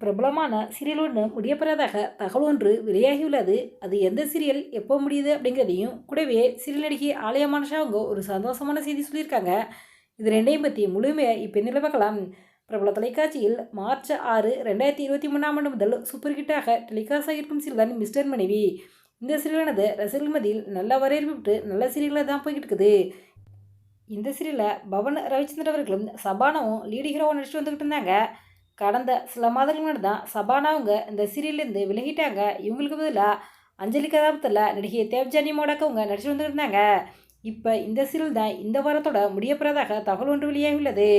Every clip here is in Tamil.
பிரபலமான சீரியல் ஒன்று முடியப்பெறதாக தகவல் ஒன்று வெளியாகியுள்ளது. அது எந்த சீரியல் எப்போ முடியுது அப்படிங்கிறதையும் கூடவே சீரியல் நடிகை ஆலயா மானஷா அவங்க ஒரு சந்தோஷமான செய்தி சொல்லியிருக்காங்க. இது ரெண்டையும் பற்றி முழுமையாக இப்போ என்ன பார்க்கலாம். பிரபல தொலைக்காட்சியில் மார்ச் 6, 2023ஆம் ஆண்டு முதல் சூப்பர் ஹிட்டாக டெலிகாஸ்ட் ஆகியிருக்கும் சீரியல் தான் மிஸ்டர் மனைவி. இந்த சீரியலானது ரசிகர்கள் மத்தியில் நல்ல வரவேற்பு பெற்று நல்ல சீரியலாக தான் போய்கிட்டு இருக்குது. இந்த சீரியலில் பவன் ரவிச்சந்திரன் அவர்களும் சபானாவும் லீடு ஹீரோவாக நடிச்சுட்டு வந்துக்கிட்டு இருந்தாங்க. கடந்த சில மாதங்கள் முன்னாடி தான் சபானா அவங்க இந்த சீரியல்லேருந்து விலகிட்டாங்க. இவங்களுக்கு பதிலாக அஞ்சலி கதாபாத்திரத்தில் நடிகை தேவ்ஜானி மோடாக்க அவங்க நடிச்சு வந்துருந்தாங்க. இப்போ இந்த சீரியல் தான் இந்த வாரத்தோட முடியப்பெறதாக தகவல் ஒன்று வெளியாகியுள்ளது.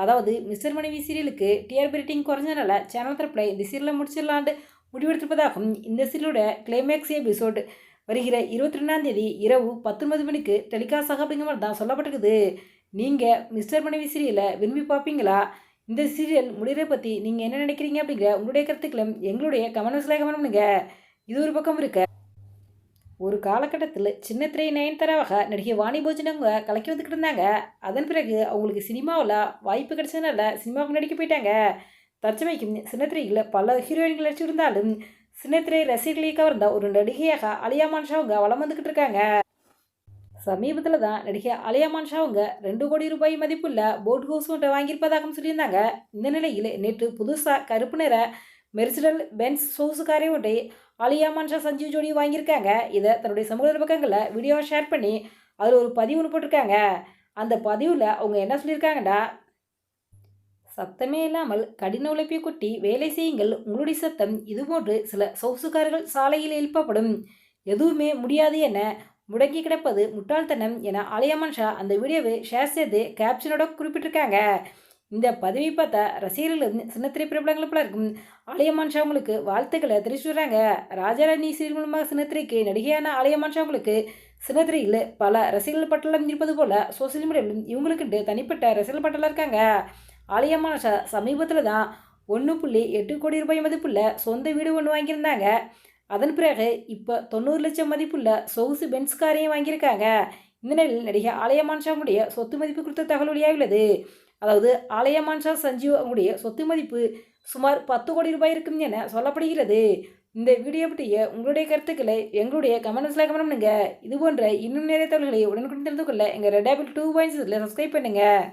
அதாவது மிஸ்டர் மனைவி சீரியலுக்கு டிஆர்பி ரேட்டிங் குறைஞ்சனால சேனல் தரப்பில் இந்த சீரியலை முடிச்சிடலான்னு முடிவெடுத்திருப்பதாகவும் இந்த சீரியலோட கிளைமேக்ஸ் எபிசோடு வருகிற 22ஆம் தேதி இரவு 19 மணிக்கு டெலிகாஸ்ட் ஆக அப்படிங்கிற மாதிரி தான் சொல்லப்பட்டிருக்குது. நீங்கள் மிஸ்டர் மனைவி சீரியலை விரும்பி பார்ப்பீங்களா? இந்த சீரியல் முடிகிற பற்றி நீங்கள் என்ன நினைக்கிறீங்க அப்படிங்கிற உங்களுடைய கருத்துக்களும் எங்களுடைய கமெண்ட்ஸில் கமெண்ட் பண்ணுங்க. இது ஒரு பக்கம் இருக்க, ஒரு காலகட்டத்தில் சின்ன திரை நயன்தாராவாக நடிகை வாணி போஜன் அவங்க கலக்கி வந்துக்கிட்டு இருந்தாங்க. அதன் பிறகு அவங்களுக்கு சினிமாவில் வாய்ப்பு கிடைச்சதுனால சினிமாவுக்கு நடிக்க போயிட்டாங்க. தற்சமைக்கும் சின்னத்திரையில் பல ஹீரோயின்கள் நடிச்சிருந்தாலும் சின்னத்திரை ரசிகர்களை கவர்ந்த ஒரு நடிகையாக ஆலியா மானஷா அவங்க வலம் வந்துக்கிட்டு இருக்காங்க. சமீபத்தில் தான் நடிகை ஆலியா மானஷா அவங்க 2 கோடி ரூபாய் மதிப்புள்ள போட் ஹவுஸ் ஒன்றை வாங்கியிருப்பதாகவும் சொல்லியிருந்தாங்க. இந்த நிலையில் நேற்று புதுசாக கருப்பு நிற மெர்சிடல் பென்ஸ் சொகுசு காரை ஒன்றை ஆலியா மானஷா சஞ்சீவ் ஜோடி வாங்கியிருக்காங்க. இதை தன்னுடைய சமூக பக்கங்களில் வீடியோவை ஷேர் பண்ணி அதில் ஒரு பதிவு ஒன்று போட்டிருக்காங்க. அந்த பதிவில் அவங்க என்ன சொல்லியிருக்காங்கன்னா, சத்தமே இல்லாமல் கடின உழைப்பை கொட்டி வேலை செய்யுங்கள். உங்களுடைய சத்தம் இதுபோன்று சில சொகுசுக்காரர்கள் சாலையில் எழுப்பப்படும். எதுவுமே முடியாது என முடங்கி கிடப்பது முட்டாள்தனம் என ஆலியா மானஷா அந்த வீடியோவை ஷேர் செய்து கேப்ஷனோட குறிப்பிட்டிருக்காங்க. இந்த பதவி பார்த்த ரசிகர்களும் சின்னத்திரை பிரபலங்கள் பலருக்கும் ஆலியா மானஷா அவங்களுக்கு வாழ்த்துக்களை தெரிவிச்சுடுறாங்க. ராஜாராணி சீரியல் மூலமாக சின்னத்திரைக்கு நடிகையான ஆலியா மானஷா அவங்களுக்கு சின்னத்திரையில் பல ரசிகர்கள் பட்டலம் இருப்பது போல சோசியல் மீடியாவிலும் இவங்களுக்குண்டு தனிப்பட்ட ரசிகர்கள் பட்டலாம் இருக்காங்க. ஆலியா மானஷா சமீபத்தில் தான் 1.8 கோடி ரூபாய் மதிப்புள்ள சொந்த வீடு ஒன்று வாங்கியிருந்தாங்க. அதன் பிறகு இப்போ 90 லட்சம் மதிப்புள்ள சொகுசு பென்ஸ் காரையும் வாங்கியிருக்காங்க. இந்த நிலையில் நடிகை ஆலியா மானஷா அவங்களுடைய சொத்து மதிப்பு குறித்த தகவல் வெளியாகியுள்ளது. அதாவது ஆலியா மானஷா சஞ்சீவ் அவங்களுடைய சொத்து மதிப்பு சுமார் 10 கோடி ரூபாய் இருக்கும் என சொல்லப்படுகிறது. இந்த வீடியோ பற்றிய உங்களுடைய கருத்துக்களை எங்களுடைய கமெண்ட்ஸில் கமெண்ட் பண்ணுங்க. இது போன்ற இன்னும் நிறைய தகவல்களை உடனுக்குடன் தெரிந்து கொள்ள எங்கள் ரெட் ஆப்பிள் 2 பாயிண்ட்ஸில் சப்ஸ்கிரைப் பண்ணுங்கள்.